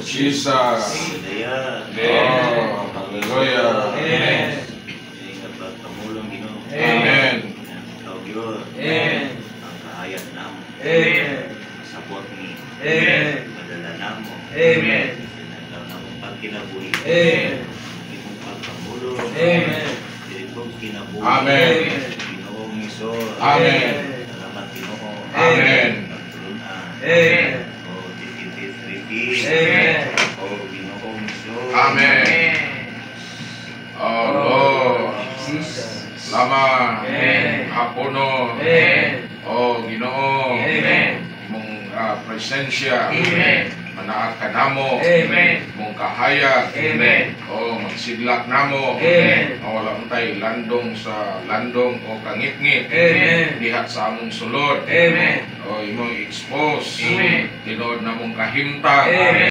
Jesus. Hallelujah. Oh, hallelujah. Amen. Kapag pamulong Ginoo. Amen. Ikaw gyud. Amen. Ang kahayag namo. Amen. Sabot ni. Amen. Madala namo. Amen. Ikaw namo pagkinabuhi. Amen. Imong pagpamulong. Amen. Diribog kinabuhi. Amen. Ginoong Hesus. Amen. Salamat Ginoo. Amen. Pagtulungan. Amen. Oh, tititi. Amen. Oh, Ginoong Hesus. Amen. Oh Lord, Jesus. salamat. Amen. Hapono. Amen. Oh Ginoo. Amen. Imong presensya. Amen. Manaak ka namo. Amen. Imong kahayag. Amen. Oh, magsidlak namo. Amen. Wala man tay landong sa landong o kangit-ngit. Amen. Diha sa among sulod. Amen. O imong expose. Amen. Tinuod namong kahimtang. Amen.